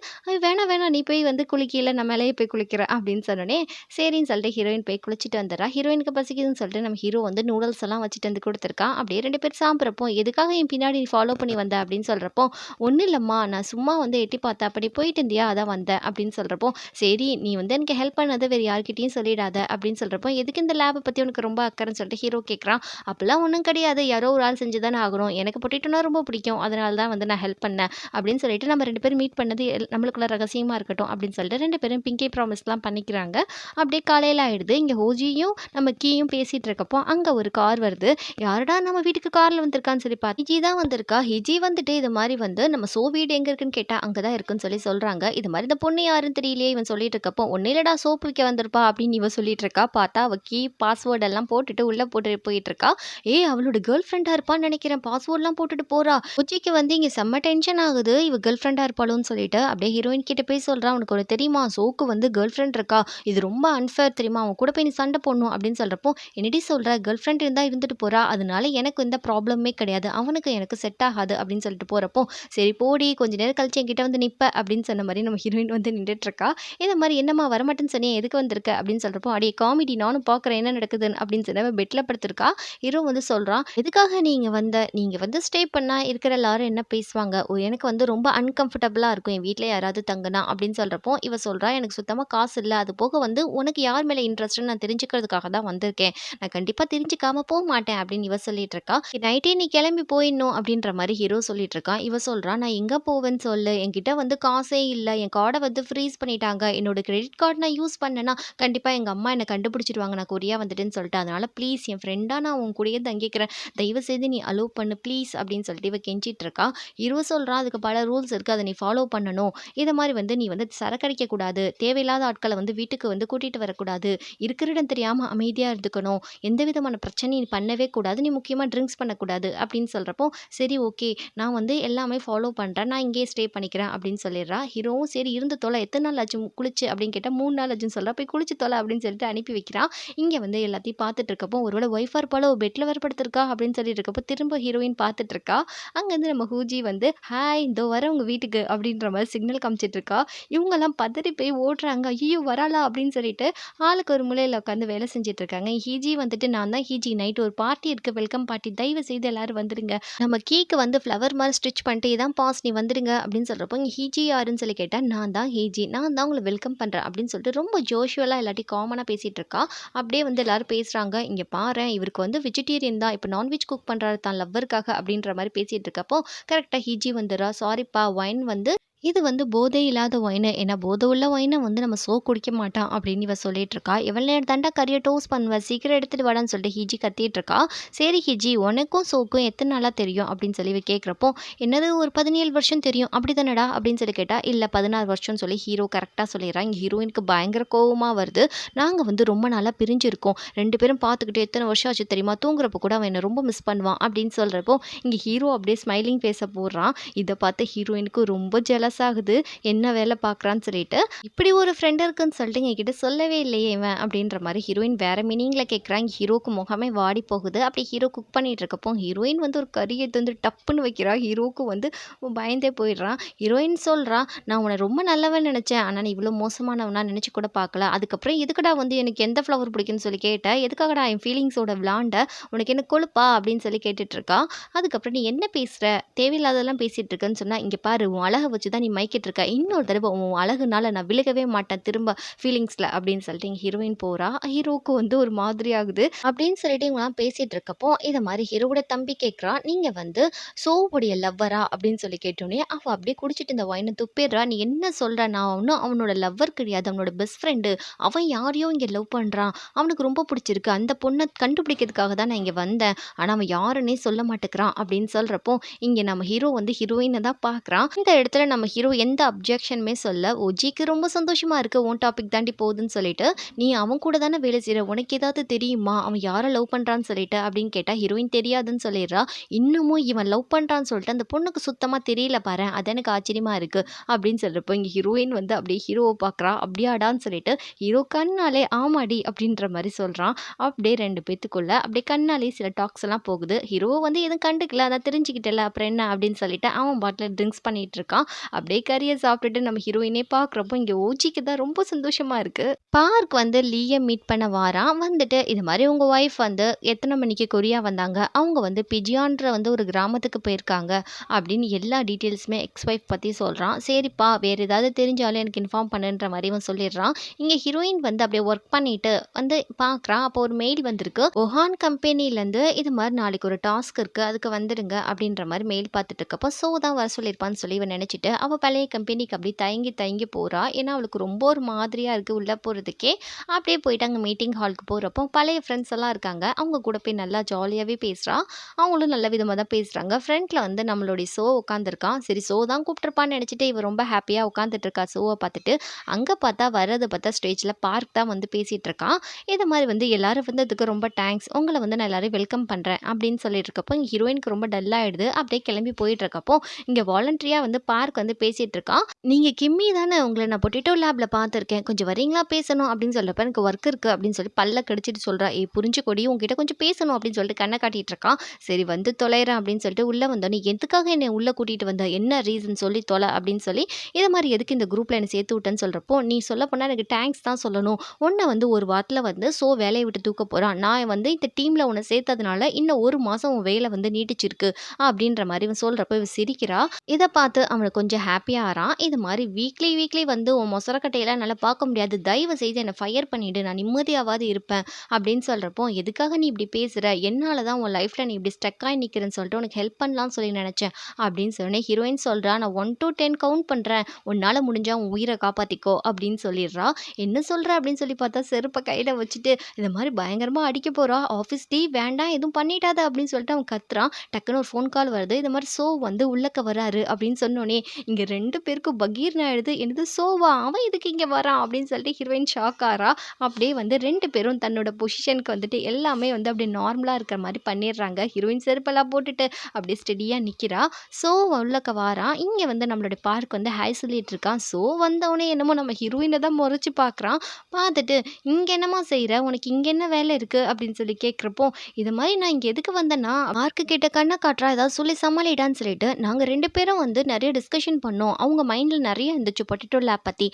"வேணாம் வேணாம் நீ போய் வந்து குளிக்கையில நான் மேலேயே போய் குளிக்கிறேன்" அப்படின்னு சொன்னோனே, சரின்னு சொல்லிட்டு ஹீரோயின் போய் குளிச்சுட்டு வந்துடுறா. ஹீரோயினுக்கு பசிக்குதுன்னு சொல்லிட்டு நம்ம ஹீரோ வந்து நூடுல்ஸ் எல்லாம் வச்சுட்டு வந்து குடுத்துருக்கான். அப்படியே 2 பேரும் சாப்பிடுறப்போ, "எதுக்காக என் பின்னாடி நீ ஃபாலோ பண்ணி வந்த?" அப்படின்னு சொல்றப்போ, "ஒண்ணும் இல்லம்மா, நான் சும்மா வந்து எட்டி பார்த்தேன். அப்ப நீ போயிட்டு இருந்தியா? அதான் வந்தேன்" அப்படின்னு சொல்றப்போ, "சரி நீ வந்து எனக்கு ஹெல்ப் பண்ணத வேற யார்கிட்டயும் சொல்லிடாத" அப்படின்னு சொல்றப்போ, "எதுக்கு இந்த லேப பத்தி உனக்கு ரொம்ப அக்கறைன்னு" சொல்லிட்டு ஹீரோ கேட்குறான். "அப்பலாம் ஒண்ணும் கிடையாது. யாரோ ஒரு ஆள் செஞ்சு தானே ஆகணும். எனக்கு பொட்டேட்டோனா ரொம்ப பிடிக்கும். அதனால தான் வந்து நான் ஹெல்ப் பண்ணேன்" அப்படின்னு சொல்லிட்டு, "நம்ம 2 பேரும் மீட் பண்ணது நம்மளுக்குள்ள ரகசியமா இருக்கட்டும்" அப்படின்னு சொல்லிட்டு 2 பேரும் பிங்கி ப்ராமிஸ்லாம் பண்ணிக்கிறாங்க. அப்படியே காலையில ஆயிடுது. இங்க ஹோஜியும் நம்ம கீயும் பேசிட்டு இருக்கப்போ, அங்க ஒரு கார் வருது. யாருடா நம்ம வீட்டுக்கு கார்ல வந்திருக்கான்னு சொல்லி பார்த்தா, ஹிஜி தான் வந்திருக்கா. ஹிஜி வந்துட்டு இது மாரி வந்து நம்ம வீடு எங்க இருக்குன்னு கேட்டா, அங்க தான் இருக்குன்னு சொல்லி சொல்றாங்க. இது மாரி இந்த பொண்ணு யாருன்னு தெரியலையே இவன் சொல்லிட்டு இருக்கப்போ, "ஒண்ணும் இல்லடா சோப்பு விக்க வந்திருப்பா" அப்படின்னு இவ சொல்லிட்டு இருக்கா. பார்த்தா அவ கீ, பாஸ்வேர்ட் எல்லாம் போட்டுட்டு உள்ள போட்டு போயிட்டு இருக்கா. ஏய் அவளோட கேர்ள் ஃப்ரெண்டா இருப்பான்னு நெனைக்கிறேன். பாஸ்வேர்ட்லாம் போட்டுட்டு போறா. ஹோஜிக்கு வந்து இங்க செம்ம டென்ஷன் ஆகுது. இவ கேர்ள் ஃப்ரெண்டா இருப்பாளோன்னு சொல்லிட்டு, அப்படியே ஹீரோயின் கிட்ட போய் சொல்றா, "உனக்கு ஒண்ணு தெரியுமா? சோக்கு வந்து கேர்ள் ஃப்ரெண்ட் இருக்கா. இது ரொம்ப அன்ஃபேர் தெரியுமா? அவன் கூட போய் நீ சண்டை போடணும்" அப்படின்னு சொல்றப்போ, "என்னடி சொல்ற? கேர்ள் ஃப்ரெண்ட் இருந்தா இருந்துட்டு போறா. அதனால எனக்கு எந்த ப்ராப்ளமுமே கிடையாது. அவனுக்கு எனக்கு செட் ஆகாது" அப்படின்னு சொல்லிட்டு போறப்போ, "சரி போடி கொஞ்ச நேரம் கழிச்சு என்கிட்ட வந்து நிப்ப" அப்படின்னு சொன்ன மாரி நம்ம ஹீரோயின் வந்து நின்னுட்டு இருக்கா. இந்த மாரி, "என்னம்மா வரமாட்டேன்னு சொன்னியே எதுக்கு வந்திருக்க?" அப்படின்னு சொல்றப்போ, "அடேய் காமெடி நானும் பார்க்குறேன் என்ன நடக்குதுன்னு" அப்படின்னு சொல்லி அவ பெட்ல படுத்திருக்கா. ஹீரோ வந்து சொல்றான், "எதுக்காக நீங்க வந்த? நீங்க வந்து ஸ்டே பண்ணா இருக்கிற எல்லாரும் என்ன பேசுவாங்க? எனக்கு வந்து ரொம்ப அன்கம்ஃபர்டபுளா இருக்கும் என் வீட்ல யாராவது தங்குனா" அப்படின்னு சொல்றப்போ, இவ சொல்றா, "எனக்கு சுத்தமா காசு இல்ல. அது போக வந்து உனக்கு யார் மேல இன்ட்ரெஸ்ட்ன்னு நான் தெரிஞ்சுக்கிறதுக்காக தான் வந்திருக்கேன். நான் கண்டிப்பா தெரிஞ்சுக்காம போமாட்டேன்" அப்படின்னு இவ சொல்லிட்டு இருக்கா. "நைட்டே நீ கிளம்பி போயிடணும்" அப்படின்ற மாரி ஹீரோ சொல்லிட்டு இருக்கான். இவ சொல்றா, "நான் எங்க போவேன்னு சொல்லு. என்கிட்ட வந்து காசே இல்ல. என் கார்ட வந்து ஃப்ரீஸ் பண்ணிட்டாங்க. என்னோட கிரெடிட் கார்ட் நான் யூஸ் பண்ணேன்னா, கண்டிப்பா எங்க அம்மா என்ன கண்டுபிடிச்சுருவாங்க நான் கொரியா வந்துட்டேன்னு சொல்லிட்டு. அதனால ப்ளீஸ் என் ஃப்ரெண்டா நான் உன் கூடயே தங்கிக்கிறேன். தயவு செய்து நீ அலோவ் பண்ணு ப்ளீஸ்" அப்படின்னு சொல்லிட்டு இவ கெஞ்சிட்டு இருக்கா. ஹீரோ சொல்றான், "அதுக்கு பல ரூல்ஸ் இருக்கு. அத நீ ஃபாலோ பண்ணணும். இத மாரி வந்து நீ வந்து சரக்கு அடிக்கக் கூடாது. தேவையில்லாத ஆட்கள வந்து வீட்டுக்கு வந்து கூட்டிட்டு வரக்கூடாது. இருக்கிற இடம் தெரியாம அமைதியா இருந்துக்கணும். எந்த விதமான பிரச்சனையும் நீ பண்ணவே கூடாது. நீ முக்கியமா ட்ரிங்க்ஸ் பண்ணக்கூடாது" அப்படின்னு சொல்றப்போ, "சரி ஓகே. நான் வந்து எல்லாமே ஃபாலோ பண்றேன். நான் இங்கேயே ஸ்டே பண்ணிக்கிறேன்" அப்படின்னு சொல்லிடுறா. ஹீரோவும், "சரி இருந்து தொல. எத்தன நாள் ஆச்சு குளிச்சு?" அப்படின்னு கேட்டா, 3 நாள் ஆச்சுன்னு சொல்றா. "போய் குளிச்சு தொல" அப்படின்னு சொல்லிட்டு அனுப்பி வைக்கிறான். இங்க வந்து எல்லாத்தையும் பார்த்துட்டு இருக்கப்போ, ஒருவேள ஒய்ஃபா இருப்பாளோ, பெட்ல வேற படுத்திருக்கா அப்படின்னு சொல்லிட்டு இருக்கப்போ, திரும்ப ஹீரோயின் பார்த்துட்டு இருக்கா. அங்கருந்து நம்ம ஹூஜி வந்து, "ஹாய் இதோ வரேன் உங்க வீட்டுக்கு" அப்படின்ற மாரி சிக்னல் காமிச்சிட்டு இருக்கா. இவங்கலாம் பதறி போய் ஓடுறாங்க. "ஐயய்யோ! வராளா?" அப்படின்னு சொல்லிட்டு ஆளுக்கு ஒரு மூலையில உட்காந்து வேலை செஞ்சுட்டு இருக்காங்க. ஹீஜி வந்துட்டு, "நான் தான் ஹீஜி. நைட் ஒரு பார்ட்டி இருக்கு. Welcome party. தயவு செய்து எல்லாரும் வந்துருங்க. நம்ம கீக்கு வந்து ஃப்ளவர் மாரி ஸ்டிச் பண்ணிட்டு, இதான் பாஸ் நீ வந்துடுங்க" அப்படின்னு சொல்றப்போ, இங்க ஹீஜி யாருன்னு சொல்லி கேட்டா, "நான் தான் ஹீஜி. நான் தான் உங்கள வெல்கம் பண்றேன்" அப்படின்னு சொல்லிட்டு ரொம்ப ஜோஷுவலா இல்லாட்டி காமனா பேசிட்டு இருக்கா. அப்படியே வந்து எல்லாரும் பேசுறாங்க. "இங்க பாரேன் இவருக்கு வந்து வெஜிடேரியன் தான். இப்ப நான்வெஜ் குக் பண்றாரு தான் லவ்வருக்காக" அப்படின்ற மாரி பேசிட்டு இருக்கப்போ, கரெக்ட்டா ஹீஜி வந்துர்றா. "சாரிப்பா ஒயின் வந்து இது வந்து போதை இல்லாத ஒயினு. ஏன்னா போதை உள்ள ஒயின வந்து நம்ம குடிக்க மாட்டான்" அப்படின்னு இவ சொல்லிட்டு இருக்கா. "எவ்வளோ நேரம் தான்டா கறிய டோஸ்ட் பண்ணுவ? சீக்கிரம் எடுத்துட்டு வாடான்னு" சொல்லிட்டு ஹிஜி கத்திட்டு இருக்கா. "சரி ஹிஜி உனக்கும் சோக்கும் எத்தன நாளா தெரியும்?" அப்படின்னு சொல்லி இவ கேட்குறப்போ, "என்னது ஒரு 17 வருஷம் தெரியும். அப்படிதானடா?" அப்படின்னு சொல்லி கேட்டா, "இல்ல 16 வருஷம்னு" சொல்லி ஹீரோ கரெக்ட்டா சொல்லிடுறான். இங்க ஹீரோயினுக்கு பயங்கர கோவமா வருது. "நாங்க வந்து ரொம்ப நாளா பிரிஞ்சிருக்கோம். 2 பேரும் பார்த்துக்கிட்டு எத்தன வருஷம் ஆச்சு தெரியுமா? தூங்குறப்போ கூட அவன் என்ன ரொம்ப மிஸ் பண்ணுவான்" அப்படின்னு சொல்றப்போ, இங்க ஹீரோ அப்படியே ஸ்மைலிங் ஃபேஸ போடுறான். இத பார்த்து ஹீரோயினுக்கு ரொம்ப ஜெலஸ் ஆகுது. என்ன வேலை பார்க்குறான்னு சொல்லிட்டு. "இப்படி ஒரு ஃப்ரெண்ட் இருக்குன்னு சொல்லிட்டு என்கிட்ட சொல்லவே இல்லையே இவன்" அப்படின்ற மாரி ஹீரோயின் வேற மீனிங்ல கேட்குறா. இங்க ஹீரோக்கு முகமே வாடி போகுது. அப்படி ஹீரோ குக் பண்ணிட்டு இருக்கப்போ, ஹீரோயின் வந்து ஒரு கறிய எடுத்து வந்து டப்புன்னு வைக்கிறா. ஹீரோக்கு வந்து பயந்தே போயிடுறான். ஹீரோயின் சொல்றா, "நான் உன்ன ரொம்ப நல்லவன்னு நெனச்சேன். ஆனா நீ இவ்ளோ மோசமானவனா நெனச்சு கூட பார்க்கல. அதுக்கப்புறம் எதுக்குடா வந்து எனக்கு எந்த ஃப்ளவர் பிடிக்கும்னு சொல்லி கேட்ட? எதுக்காகடா என் ஃபீலிங்ஸோட விளாண்ட? உனக்கு என்ன கொழுப்பா?" அப்படின்னு சொல்லி கேட்டுட்டு இருக்கா. அதுக்கப்புறம், "நீ என்ன பேசுற? தேவையில்லாததெல்லாம் பேசிட்டு இருக்கன்னு" சொன்னா, "இங்க பாரு உன் அழக வச்சு தான் தான் நீ மயக்கிட்டு இருக்க. இன்னொரு தடவ உன் அழகுனால நான் விலகவே மாட்டேன் திரும்ப ஃபீலிங்ஸ்ல அப்படின்னு சொல்லிட்டு எங்க ஹீரோயின் போறா. ஹீரோவுக்கு வந்து ஒரு மாதிரி ஆகுது. அப்படின்னு சொல்லிட்டு இவங்கலாம் பேசிட்டு இருக்கப்போ, இத மாரி ஹீரோவோட தம்பி கேட்குறான், "நீங்க வந்து சோவுடைய லவ்வரா?" அப்படின்னு சொல்லி கேட்டோனே, அவ அப்படியே குடிச்சிட்டு இந்த ஒயின துப்பிடுறா. "நீ என்ன சொல்ற? நான் ஒண்ணும் அவனோட லவ்வர் கிடையாது. அவனோட பெஸ்ட் ஃப்ரெண்டு. அவன் யாரையோ இங்க லவ் பண்றான். அவனுக்கு ரொம்ப புடிச்சிருக்கு. அந்த பொண்ண கண்டுபிடிக்கிறதுக்காக தான் நான் இங்க வந்தேன். ஆனா அவன் யாருன்னே சொல்ல மாட்டேங்கிறான்." அப்படின்னு சொல்றப்போ, இங்க நம்ம ஹீரோ வந்து ஹீரோயின தான் பார்க்குறான். இந்த இடத்துல நம்ம ஹீரோ எந்த அப்ஜெக்ஷனுமே சொல்ல, "ஓஜிக்கு ரொம்ப சந்தோஷமா இருக்கு. உன் டாபிக் தாண்டி போகுதுன்னு சொல்லிட்டு, நீ அவன் கூட தானே வேலை செய்ற. உனக்கு ஏதாவது தெரியுமா? அவன் யார லவ் பண்றான்னு சொல்லிட்டு" அப்படின்னு கேட்டா, ஹீரோயின் தெரியாதுன்னு சொல்லிடுறா. இன்னமும் இவன் லவ் பண்றான்னு சொல்லிட்டு அந்த பொண்ணுக்கு சுத்தமா தெரியல பாரேன். அது எனக்கு ஆச்சரியமா இருக்கு. அப்படின்னு சொல்றப்போ, இங்க ஹீரோயின் வந்து அப்படியே ஹீரோவ பார்க்குறா. அப்படியாடான்னு சொல்லிட்டு, ஹீரோ கண்ணாலே ஆமாடி அப்படின்ற மாரி சொல்றான். அப்படியே 2 பேத்துக்குள்ள அப்படியே கண்ணாலேயே சில டாக்ஸ் எல்லாம் போகுது. ஹீரோ வந்து எதுவும் கண்டுக்கல. அதான் தெரிஞ்சுக்கிட்டல அப்புறம் என்ன அப்படின்னு சொல்லிட்டு அவன் பாட்டுல ட்ரிங்க்ஸ் பண்ணிட்டு இருக்கான். அப்படியே கறிய சாப்பிட்டுட்டு நம்ம ஹீரோயினே பார்க்குறப்போ, இங்க ஓஜிக்கு தான் ரொம்ப சந்தோஷமா இருக்கு. பார்க் வந்து லீய மீட் பண்ண வாரான். வந்துட்டு இது மாரி உங்க ஒய்ஃப் வந்து எத்தன மணிக்கு கொரியா வந்தாங்க? அவங்க வந்து பிஜியான்ற வந்து ஒரு கிராமத்துக்கு போயிருக்காங்க. அப்படின்னு எல்லா டீட்டெயில்ஸுமே எக்ஸ் ஒய்ஃப் பத்தி சொல்றான். சரிப்பா வேற ஏதாவது தெரிஞ்சாலும் எனக்கு இன்ஃபார்ம் பண்ணுன்ற மாரி இவன் சொல்லிடுறான். இங்க ஹீரோயின் வந்து அப்படியே ஒர்க் பண்ணிட்டு வந்து பார்க்குறா. அப்போ ஒரு மெயில் வந்திருக்கு. ஒஹான் கம்பெனிலேருந்து இது மாரி நாளைக்கு ஒரு டாஸ்க் இருக்கு. அதுக்கு வந்துடுங்க அப்படின்ற மாரி மெயில் பார்த்துட்டு இருக்கப்போ, சோ தான் வர சொல்லியிருப்பான்னு சொல்லி இவன் நினைச்சுட்டு, அவ பழைய கம்பெனிக்கு அப்படியே தயங்கி தயங்கி போறா. ஏன்னா அவளுக்கு ரொம்ப ஒரு மாதிரியா இருக்கு உள்ள போறதுக்கே. அப்படியே போயிட்டு அங்க மீட்டிங் ஹாலுக்கு போறப்போ, பழைய ஃப்ரெண்ட்ஸ் எல்லாம் இருக்காங்க. அவங்க கூட போய் நல்லா ஜாலியாவே பேசுறா. அவங்களும் நல்ல விதமா தான் பேசுறாங்க. ஃப்ரண்ட்ல வந்து நம்மளுடைய சோ உட்காந்துருக்கான். சரி சோ தான் கூப்பிட்டுருப்பான்னு நினைச்சுட்டு இவ ரொம்ப ஹாப்பியா உட்காந்துட்டு இருக்கா சோவ பார்த்துட்டு. அங்க பார்த்தா வர்றத பார்த்தா ஸ்டேஜ்ல பார்க் தான் வந்து பேசிட்டு இருக்கான். இது மாரி வந்து எல்லாரும் வந்ததுக்கு ரொம்ப தேங்க்ஸ். உங்கள வந்து நான் எல்லாரையும் வெல்கம் பண்றேன் அப்படின்னு சொல்லிட்டு இருக்கப்போ, இங்க ஹீரோயினுக்கு ரொம்ப டல் ஆயிடுது. அப்படியே கிளம்பி போயிட்டு இருக்கப்போ, இங்க வாலண்டரியா வந்து பார்க் வந்து பேசிட்டு இருக்கான். "நீங்க கிம்மி தானே? உங்கள நான் பொட்டேட்டோ லேப்ல பார்த்துருக்கேன். கொஞ்சம் வரீங்களா பேசணும்?" அப்படின்னு சொல்றப்ப, "எனக்கு ஒர்க் இருக்கு" அப்படின்னு சொல்லி பல்ல கடிச்சிட்டு சொல்றா. "ஏய் புரிஞ்சுக்கோடி, உன்கிட்ட கொஞ்சம் பேசணும்" அப்படின்னு சொல்லிட்டு கண்ண காட்டிட்டு இருக்கான். சரி வந்து தொலைறேன் அப்படின்னு சொல்லிட்டு உள்ள வந்தோனே, "எதுக்காக என்னைய உள்ள கூட்டிட்டு வந்த? என்ன ரீசன் சொல்லி தொல" அப்படின்னு சொல்லி, "இது மாரி எதுக்கு இந்த குரூப்ல என்ன சேர்த்து விட்டேன்னு" சொல்றப்போ, "நீ சொல்லப்போனா எனக்கு தேங்க்ஸ் தான் சொல்லணும். உன்ன வந்து ஒரு வாரத்துல வந்து வேலைய விட்டு தூக்க போறான். நான் வந்து இந்த டீம்ல உன்ன சேர்த்ததுனால இன்னும் 1 மாசம் உன் வேலை வந்து நீட்டிச்சிருக்கு." அப்படின்ற மாரி இவன் சொல்றப்ப இவ சிரிக்கிறா. இத பார்த்து அவனுக்கு கொஞ்சம் ஹாப்பியா ஆறான். "இது மாரி வீக்லி வீக்லி வந்து உன் மொசரக்கட்டையெல்லாம் என்னால பார்க்க முடியாது. தயவு செய்து என்ன ஃபயர் பண்ணிடு. நான் நிம்மதியாவாது இருப்பேன்." அப்படின்னு சொல்றப்போ, "எதுக்காக நீ இப்படி பேசுற? என்னால தான் உன் லைஃப்ல நீ இப்படி ஸ்டக் ஆயி நிக்கிறேன்னு சொல்லிட்டு உனக்கு ஹெல்ப் பண்ணலாம்னு சொல்லி நினைச்சேன்." அப்படின்னு சொன்னோனே ஹீரோயின் சொல்றா, "நான் 1 டூ 10 கவுண்ட் பண்றேன். உன்னால முடிஞ்சா உன் உயிர காப்பாத்திக்கோ." அப்படின்னு சொல்லிடுறா. "என்ன சொல்ற?" அப்படின்னு சொல்லி பார்த்தா செருப்ப கையில வச்சுட்டு இந்த மாரி பயங்கரமா அடிக்க போறா. "ஆஃபீஸ் டீ வேண்டாம் எதுவும் பண்ணிடாத" அப்படின்னு சொல்லிட்டு அவன் கத்துறான். டக்குனு ஒரு ஃபோன் கால் வருது. இந்த மாரி சோ வந்து உள்ளக்க வராரு அப்படின்னு சொன்னோனே, இங்க 2 பேருக்கும் பகீர்னு ஆயிடுது. "என்னது சோவா? அவன் எதுக்கு இங்க வரான்?" அப்படின்னு சொல்லிட்டு ஹீரோயின் ஷாக் ஆறா. அப்படியே வந்து 2 பேரும் தன்னோட பொசிஷனுக்கு வந்துட்டு எல்லாமே வந்து அப்படியே நார்மலா இருக்கிற மாரி பண்ணிடுறாங்க. ஹீரோயின் செருப்பெல்லாம் போட்டுட்டு அப்படியே ஸ்டெடியா நிக்கிறா. சோ உள்ளக்க வாரான். இங்க வந்து நம்மளுடைய பார்க் வந்து ஹாய் சொல்லிட்டு இருக்கான். சோ வந்தவுனே என்னமோ நம்ம ஹீரோயின தான் மொறச்சு பார்க்குறான். பார்த்துட்டு, "இங்க என்னம்மா செய்ற? உனக்கு இங்க என்ன வேலை இருக்கு?" அப்படின்னு சொல்லி கேட்கிறப்போ, "இது மாரி நான் இங்க எதுக்கு வந்தேன்னா, மார்க்கு கிட்ட கண்ண காட்டுறா, ஏதாவது சொல்லி சமாளிடான்னு சொல்லிட்டு, நாங்க 2 பேரும் வந்து நெறைய டிஸ்கஷன் பண்ணோம். அவங்க மைண்ட்ல நெறைய இருந்துச்சு பொட்டேட்டோ லேப் பத்தி.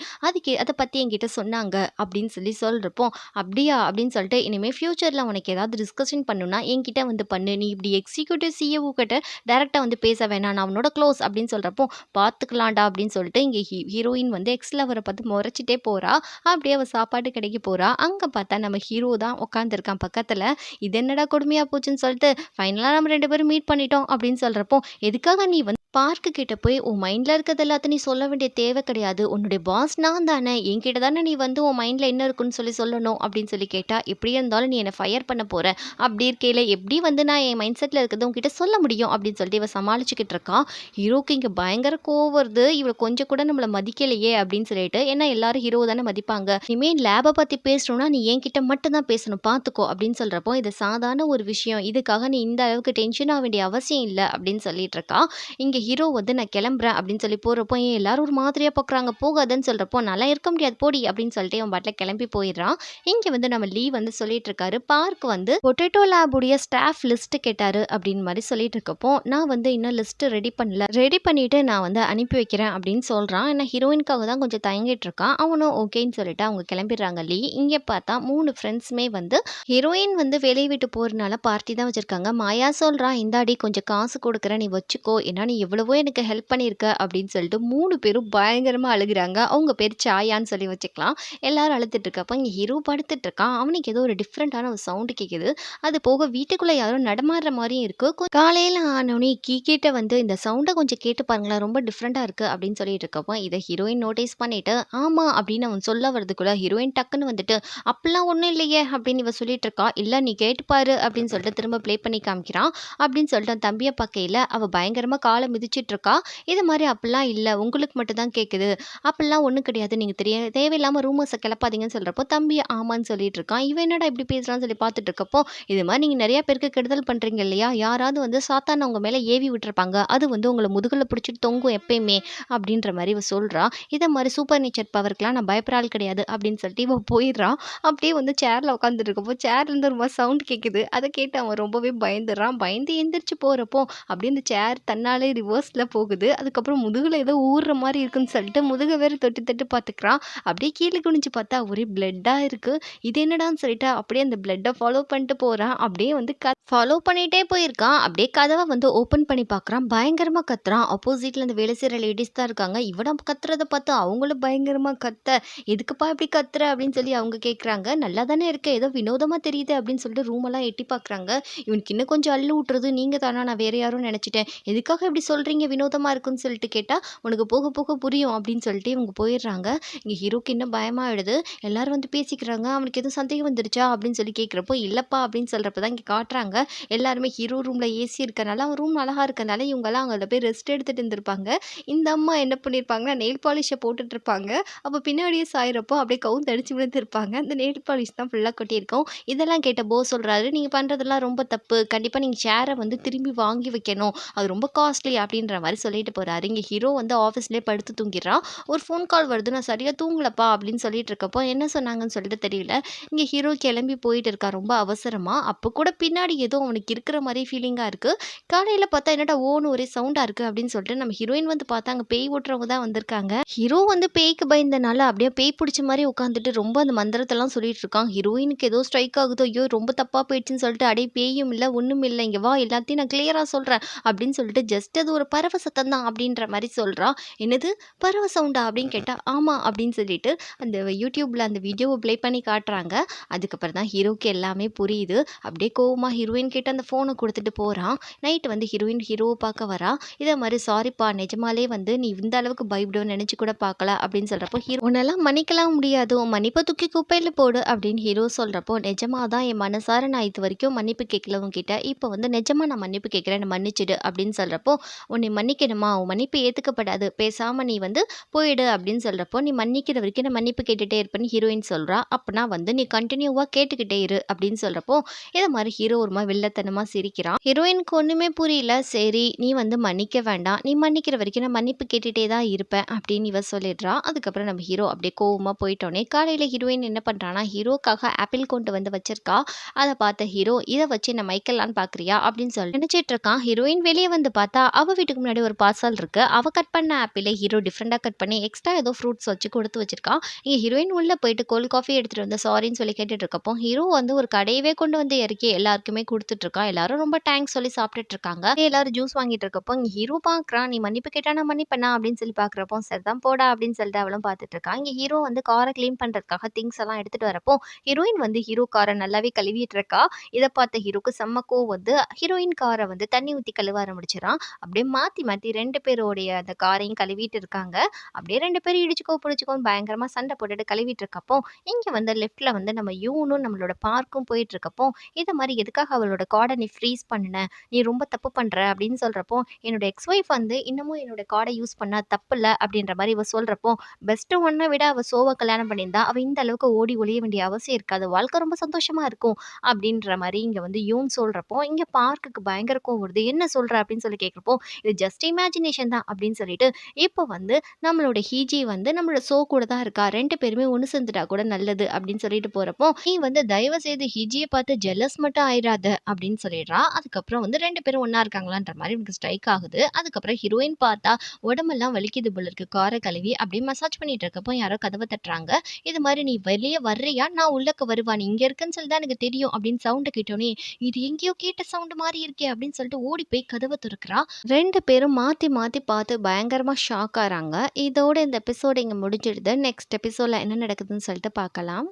அத பத்தி என்கிட்ட சொன்னாங்க." அப்படின்னு சொல்லி சொல்றப்போ, "அப்படியா?" அப்படின்னு சொல்லிட்டு, "இனிமே ஃபியூச்சர்ல உனக்கு ஏதாவது டிஸ்கஷன் பண்ணணும்னா என்கிட்ட வந்து பண்ணு. நீ இப்படி எக்ஸிக்யூட்டிவ் சிஇஓ கிட்ட டைரக்ட்டா வந்து பேச வேணாம். நான் அவனோட க்ளோஸ்." அப்படின்னு சொல்றப்போ, "பார்த்துக்கலாம்டா" அப்படின்னு சொல்லிட்டு இங்க ஹீரோயின் வந்து எக்ஸ் லவ்வர பார்த்து மொறச்சிட்டே போறா. அப்படியே அவ சாப்பாட்டு கடைக்கு போறா. அங்க பார்த்தா நம்ம ஹீரோ தான் உட்காந்துருக்கான் பக்கத்துல. "இது என்னடா கொடுமையா போச்சுன்னு" சொல்லிட்டு, "ஃபைனலா நம்ம 2 பேரும் மீட் பண்ணிட்டோம்" அப்படின்னு சொல்றப்போ, "எதுக்காக நீ வந்து பார்க்கு கிட்ட போய் உன் மைண்ட்ல இருக்கிறது எல்லாத்தையும் நீ சொல்ல வேண்டிய தேவை கிடையாது. உன்னுடைய பாஸ் நான் தானே. என்கிட்ட தானே நீ வந்து உன் மைண்ட்ல என்ன இருக்குன்னு சொல்லணும்." அப்படின்னு சொல்லி கேட்டா, "எப்படியா இருந்தாலும் நீ என்ன ஃபயர் பண்ண போற. அப்படி இருக்கையில எப்படி வந்து நான் என் மைண்ட் செட்ல இருக்கிறத உன்கிட்ட சொல்ல முடியும்?" அப்படின்னு சொல்லிட்டு இவ சமாளிச்சுக்கிட்டு இருக்கா. ஹீரோக்கு இங்க பயங்கர கோவம் வருது. இவ கொஞ்சம் கூட நம்மள மதிக்கலையே அப்படின்னு சொல்லிட்டு. ஏன்னா எல்லாரும் ஹீரோவ தானே மதிப்பாங்க. "இனிமே லேப பத்தி பேசணும்னா நீ என்கிட்ட மட்டும் தான் பேசணும் பார்த்துக்கோ" அப்படின்னு சொல்றப்போ, "இது சாதாரண ஒரு விஷயம். இதுக்காக நீ இந்த அளவுக்கு டென்ஷன் ஆக வேண்டிய அவசியம் இல்ல." அப்படின்னு சொல்லிட்டு இருக்கா. இங்க ஹீரோ வந்து, "நான் கிளம்புறேன்" அப்படின்னு சொல்லி போறப்போ, ஏன் எல்லாரும் ஒரு மாதிரியா பார்க்குறாங்க. "போகாதன்னு" சொல்றப்போ, "நான்லாம் இருக்க முடியாது போடி" அப்படின்னு சொல்லிட்டு அவன் பாட்டுல கிளம்பி போயிடுறான். இங்க வந்து நம்ம லீ வந்து சொல்லிட்டு இருக்காரு. பார்க் வந்து பொட்டேட்டோ லேப் உடைய ஸ்டாஃப் லிஸ்ட் கேட்டாரு அப்படின்னு மாரி சொல்லிட்டு இருக்கப்போ, "நான் வந்து இன்னும் லிஸ்ட் ரெடி பண்ணல. ரெடி பண்ணிட்டு நான் வந்து அனுப்பி வைக்கிறேன்" அப்படின்னு சொல்றான். ஏன்னா ஹீரோயினுக்காக தான் கொஞ்சம் தயங்கிட்டு இருக்கான். அவனும் ஓகேன்னு சொல்லிட்டு அவங்க கிளம்பிடுறாங்க லீ. இங்க பார்த்தா 3 ஃப்ரெண்ட்ஸுமே வந்து ஹீரோயின் வந்து வெளிய விட்டு போறனால பார்ட்டி தான் வச்சிருக்காங்க. மாயா சொல்றா, "இந்தாடி கொஞ்சம் காசு குடுக்குறேன் நீ வச்சுக்கோ. ஏன்னா நீ எவ்வளவோ எனக்கு ஹெல்ப் பண்ணியிருக்க அப்படின்னு சொல்லிட்டு 3 பேரும் பயங்கரமா அழுகுறாங்க. அவங்க பேர் சாயான்னு சொல்லி வச்சுக்கலாம். எல்லாரும் அழுதுட்டு இருக்கப்ப இங்க ஹீரோ படுத்துட்டு இருக்கான். அவனுக்கு ஏதோ ஒரு டிஃப்ரெண்டான ஒரு சவுண்ட் கேட்குது. அது போக வீட்டுக்குள்ள யாரோ நடமாடுற மாரியும் இருக்கு. காலையில ஆனோனே கிட்ட வந்து இந்த சவுண்ட கொஞ்சம் கேட்டு பாருங்களேன். ரொம்ப டிஃப்ரெண்டா இருக்கு அப்படின்னு சொல்லிட்டு இருக்கப்போ இத ஹீரோயின் நோட்டீஸ் பண்ணிட்டு, ஆமா அப்படின்னு அவன் சொல்ல வரதுக்குள்ள ஹீரோயின் டக்குன்னு வந்துட்டு, அப்படிலாம் ஒண்ணும் இல்லையே அப்படின்னு இவ சொல்லிட்டு இருக்கா. இல்ல நீ கேட்டு பாரு அப்படின்னு சொல்லிட்டு திரும்ப ப்ளே பண்ணி காமிக்கிறான். அப்படின்னு சொல்லிட்டு அந்த தம்பிய பார்க்கையில அவ பயங்கரமா கால மிதிச்சிட்டு இருக்கா. இது மாரி அப்படிலாம் இல்ல. உங்களுக்கு மட்டும் தான் கேட்குது. அப்படிலாம் ஒண்ணும் கிடையாது. நீங்க தேவையில்லாம ரூமர்ஸ கிளப்பாதீங்கன்னு சொல்றப்போ, தம்பி ஆமான்னு சொல்லிட்டு இருக்கான். இவன் என்னடா இப்படி பேசுறான்னு சொல்லி பார்த்துட்டு இருக்கப்போ, இது மாரி நீங்க நெறைய பேருக்கு கெடுதல் பண்றீங்க இல்லையா? யாராவது வந்து சாத்தான உங்க மேல ஏவி விட்டுருப்பாங்க. அது வந்து உங்கள முதுகுல புடிச்சிட்டு தொங்கும் எப்பயுமே அப்படின்ற மாரி இவ சொல்றா. இத மாரி சூப்பர் நேச்சர் பவர்க்குலாம் நான் பயப்படுற ஆள் கிடையாது அப்படின்னு சொல்லிட்டு இவ போயிடுறா. அப்படியே வந்து சேர்ல உட்காந்துட்டு இருக்கப்போ, சேர்லேருந்து ஒரு மாரி சவுண்ட் கேட்குது. அத கேட்டு அவன் ரொம்பவே பயந்துடுறான். பயந்து எந்திரிச்சு போறப்போ, அப்படியே அந்த சேர் தன்னாலே ரிவர்ஸ்ல போகுது. அதுக்கப்புறம் முதுகுல ஏதோ ஊர்ற மாரி இருக்குன்னு சொல்லிட்டு முதுக வேற தொட்டு தொட்டு பார்த்துக்கிறான். அப்படியே கீழ குனிஞ்சு பார்த்தா ஒரே பிளட்டா இருக்கு. இது என்னடான்னு சொல்லிட்டு அப்படியே அந்த பிளட்ட ஃபாலோ பண்ணிட்டு போறான். அப்படியே வந்து ஃபாலோ பண்ணிட்டே போயிருக்கான். அப்படியே கதவ வந்து ஓப்பன் பண்ணி பார்க்குறான். பயங்கரமா கத்துறான். ஆப்போசிட்ல அந்த வேலை செய்ற லேடீஸ் தான் இருக்காங்க. இவன கத்துறத பார்த்து அவங்களும் பயங்கரமா கத்த, "எதுக்குப்பா இப்படி கத்துற?" அப்படின்னு சொல்லி அவங்க கேட்குறாங்க. "நல்லா தானே இருக்க. ஏதோ வினோதமா தெரியுது." அப்படின்னு சொல்லிட்டு ரூமெல்லாம் எட்டி பார்க்குறாங்க. இவனுக்கு இன்னும் கொஞ்சம் அள்ளு விட்டுறது நீங்க தானா? நான் வேற யாரோ நெனச்சுட்டேன். எதுக்காக இப்படி சொல்றீங்க வினோதமா இருக்குன்னு சொல்லிட்டு கேட்டா, "உனக்கு போக போக புரியும்." அப்படின்னு சொல்லிட்டு இவங்க போயிடுறாங்க. இங்க ஹீரோக்கு இன்னும் பயமாயிடுது. எல்லாரும் வந்து பேசிக்கிறாங்க. "அவனுக்கு எதுவும் சந்தேகம் வந்துருச்சா?" அப்படின்னு சொல்லி கேட்குறப்போ, "இல்லப்பா." அப்படின்னு சொல்றப்ப தான் இங்க காட்டுறாங்க. எல்லாருமே ஹீரோ ரூம்ல ஏசி இருக்கனால, அவன் ரூம் அழகா இருக்கனால இவங்கலாம் அங்க போய் ரெஸ்ட் எடுத்துட்டு இருந்திருப்பாங்க. இந்த அம்மா என்ன பண்ணியிருப்பாங்கன்னா, நெயில் பாலிஷ போட்டுட்டு இருப்பாங்க. அப்ப பின்னாடியே சாயிறப்போ அப்படியே கவுந்தடிச்சு விழுந்திருப்பாங்க. அந்த நெயில் பாலிஷ் தான் ஃபுல்லா கொட்டியிருக்கும். இதெல்லாம் கேட்ட சொல்றாரு, "நீங்க பண்றதெல்லாம் ரொம்ப தப்பு. கண்டிப்பா நீங்க சேர வந்து திரும்பி வாங்கி வைக்கணும். அது ரொம்ப காஸ்ட்லி." அப்படின்ற மாரி சொல்லிட்டு போறாரு. இங்க ஹீரோ வந்து ஆஃபீஸ்லயே படுத்து தூங்கிடுறான். ஒரு ஃபோன் கால் வருது. "நான் சரியா தூங்கலப்பா." அப்படின்னு சொல்லிட்டு இருக்கப்போ, என்ன சொன்னாங்கன்னு சொல்லிட்டு தெரியல. இங்க ஹீரோ கிளம்பி போயிட்டு இருக்கான் ரொம்ப அவசரமா. அப்ப கூட பின்னாடி ஏதோ அவனுக்கு இருக்கிற மாரி ஃபீலிங்கா இருக்கு. காலையில பார்த்தா என்னடா ஓன்னு ஒரே சவுண்டா இருக்கு அப்படின்னு சொல்லிட்டு நம்ம ஹீரோயின் வந்து பார்த்தா அங்க பேய் ஓட்டுறவங்க தான் வந்திருக்காங்க. ஹீரோ வந்து பேய்க்கு பயந்தனால அப்படியே பேய் புடிச்ச மாரி உட்காந்துட்டு ரொம்ப அந்த மந்திரத்தெல்லாம் சொல்லிட்டு இருக்கான். ஹீரோயினுக்கு ஏதோ ஸ்ட்ரைக் ஆகுதோ, ஐயோ ரொம்ப தப்பா போயிடுச்சுன்னு சொல்லிட்டு, "அடே பேயும் இல்ல, ஒண்ணும் இல்ல. இங்க வா எல்லாத்தையும் நான் கிளியரா சொல்றேன்." அப்படின்னு சொல்லிட்டு ஜஸ்ட் அது ஒரு பறவை சத்தம் தான் அப்படின்ற மாரி சொல்றா. "என்னது பறவை சவுண்டா?" அப்படின்னு கேட்டா, "ஆமா." அப்படின்னு சொல்லிட்டு அந்த YouTubeல அந்த வீடியோவ ப்ளே பண்ணி காட்டுறாங்க. அதுக்கப்புறம் தான் ஹீரோக்கு எல்லாமே புரியுது. அப்படியே கோவமா ஹீரோயின் கிட்ட அந்த ஃபோன குடுத்துட்டு போறான். நைட் வந்து ஹீரோவ பார்க்க வரா. இதே மாரி "சாரிப்பா நிஜமாலே வந்து நீ இந்த அளவுக்கு பயப்படுவன்னு நெனச்சு கூட பார்க்கல." அப்படின்னு சொல்றப்போ, "உன்னெல்லாம் மன்னிக்கலாம் முடியாது. உன் மன்னிப்ப தூக்கி குப்பையில போடு." அப்படின்னு ஹீரோ சொல்றப்போ, "நிஜமா தான் என் மனசார நான் இதுவரைக்கும் மன்னிப்பு கேட்கல உன்கிட்ட. இப்ப வந்து நிஜமா நான் மன்னிப்பு கேட்கிறேன். என்ன மன்னிச்சிடு." அப்படின்னு சொல்றப்போ, "உன்னை மன்னிக்கணுமா? உன் மன்னிப்பு ஏத்துக்கப்படாது. பேசாம நீ வந்து போயிடு." அப்படின்னு சொல்றப்போ, "நீ மன்னிக்கிற வரைக்கும் நான் மன்னிப்பு கேட்டுட்டே இருப்பேன்னு" ஹீரோயின் சொல்றா. "அப்பனா வந்து நீ கன்டினியூவா கேட்டுக்கிட்டே இரு." அப்படின்னு சொல்றப்போ, இத மாரி ஹீரோ ஒரு மாரி வில்லத்தனமா சிரிக்கிறான். ஹீரோயினுக்கு ஒண்ணுமே புரியல. "சரி நீ வந்து மன்னிக்க வேண்டாம். நீ மன்னிக்கிற வரைக்கும் நான் மன்னிப்பு கேட்டுட்டே தான் இருப்பேன்." அப்படின்னு இவ சொல்லிடுறா. அதுக்கப்புறம் நம்ம ஹீரோ அப்படியே கோவமா போயிட்டோனே, காலையில ஹீரோயின் என்ன பண்றான்னா, ஹீரோக்காக ஆப்பிள் கொண்டு வந்து வச்சிருக்கா. அத பார்த்த ஹீரோ, "இத வச்சு என்ன மயக்கலான்னு பார்க்குறியா?" அப்படின்னு சொல்லி நினைச்சிட்டு இருக்கான். ஹீரோயின் வெளிய வந்து பார்த்தா, அவ வீட்டுக்கு முன்னாடி ஒரு பார்சல் இருக்கு. அவ கட் பண்ண ஆப்பிள ஹீரோ டிஃபரெண்டா கட் பண்ணி எக்ஸ்ட்ரா ஏதோ ஃப்ரூட்ஸ் வச்சு கொடுத்து வச்சிருக்கான். இங்க ஹீரோயின் உள்ள போயிட்டு கோல்ட் காஃபி எடுத்துட்டு வந்து சாரின்னு சொல்லி கேட்டுட்டு இருக்கப்போ, ஹீரோ வந்து ஒரு கடையவே கொண்டு வந்து இறக்கி எல்லாருக்குமே குடுத்துட்டு இருக்கான். எல்லாரும் ரொம்ப தேங்க்ஸ் சொல்லி சாப்பிட்டுட்டு இருக்காங்க. எல்லாரும் ஜூஸ் வாங்கிட்டு இருக்கப்போ, இங்க ஹீரோ பார்க்குறான். "நீ மன்னிப்பு கேட்டா நான் மன்னிப்பேனா?" அப்படின்னு சொல்லி பார்க்குறப்போ, "சரிதான் போடா" அப்படின்னு சொல்லிட்டு அவளும் பார்த்துட்டு இருக்கா. இங்க ஹீரோ வந்து கார கிளீன் பண்றதுக்காக திங்ஸ் எல்லாம் எடுத்துட்டு வரப்போ, ஹீரோயின் வந்து ஹீரோ கார நல்லாவே கழுவிட்டு இருக்கா. இத பார்த்த ஹீரோக்கு செம்ம கோவம் வந்து, ஹீரோயின் கார வந்து தண்ணி ஊத்தி கழுவ ஆரம்பிச்சுறான். அப்படியே மாத்தி மாத்தி 2 பேருடைய அந்த காரையும் கழுவிட்டு இருக்காங்க. அப்படியே 2 பேரும் இடிச்சுக்கோ, புடிச்சுக்கோன்னு பயங்கரமா சண்டை போட்டுட்டு கழுவிட்டு இருக்கப்போ, இங்க வந்து லெஃப்ட்ல வந்து நம்ம யூனும் நம்மளோட பார்க்கும் போயிட்டு இருக்கப்போ, "இத மாரி எதுக்காக அவளோட கார்ட நீ ஃப்ரீஸ் பண்ணுன? நீ ரொம்ப தப்பு பண்ற." அப்படின்னு சொல்றப்போ, "என்னோட எக்ஸ் ஒய்ஃப் வந்து இன்னமும் என்னோட கார்ட யூஸ் பண்ணா தப்பில்ல." அப்படின்ற மாரி இவ சொல்றப்போ, பெஸ்ட் ஒன்ன விட அவ சோவ கல்யாணம் பண்ணியிருந்தா, அவ இந்த அளவுக்கு ஓடி ஒளிய வேண்டிய அவசியம் இருக்காது. வாழ்க்கை ரொம்ப சந்தோஷமா இருக்கும். அப்படின்ற மாரி இங்க வந்து யூன் சொல்றப்போ, இங்க பார்க்குக்கு பயங்கர கோவம் வருது. "என்ன சொல்ற?" அப்படின்னு சொல்லி கேட்கிறப்போ, "இது ஜஸ்ட் இமேஜினேஷன் தான்." அப்படின்னு சொல்லிட்டு, இப்போ வந்து நம்மளோட ஹீஜி வந்து நம்மளோட கூட தான் இருக்கா. 2 பேருமே ஒண்ணு சேர்ந்துட்டா கூட நல்லது அப்படின்னு சொல்லிட்டு போறப்போ, "நீ வந்து தயவு செய்து ஹிஜிய பார்த்து ஜெலஸ் மட்டும் ஆயிராத. முடியாது அப்படின்னு சொல்லிடுறா. அதுக்கப்புறம் வந்து 2 பேரும் ஒண்ணா இருக்காங்களான்ற மாரி இவனுக்கு ஸ்ட்ரைக் ஆகுது. அதுக்கப்புறம் ஹீரோயின் பார்த்தா உடம்பெல்லாம் வலிக்குது போல இருக்கு. கார கழுவி அப்படியே மசாஜ் பண்ணிட்டு இருக்கப்போ யாரோ கதவ தட்டுறாங்க. இது மாரி "நீ வெளிய வர்றியா? நான் உள்ளக்க வருவா? நீ இங்க இருக்கன்னு சொல்லி தான் எனக்கு தெரியும்" அப்படின்னு சவுண்ட கேட்டோனே, "இது எங்கேயோ கேட்ட சவுண்ட் மாரி இருக்கே" அப்படின்னு சொல்லிட்டு ஓடி போய் கதவ தொறக்கிறா. 2 பேரும் மாத்தி மாத்தி பார்த்து பயங்கரமா ஷாக் ஆறாங்க. இதோட இந்த எபிசோட் இங்க முடிஞ்சிடுது. நெக்ஸ்ட் எபிசோட்ல என்ன நடக்குதுன்னு சொல்லிட்டு பார்க்கலாம்.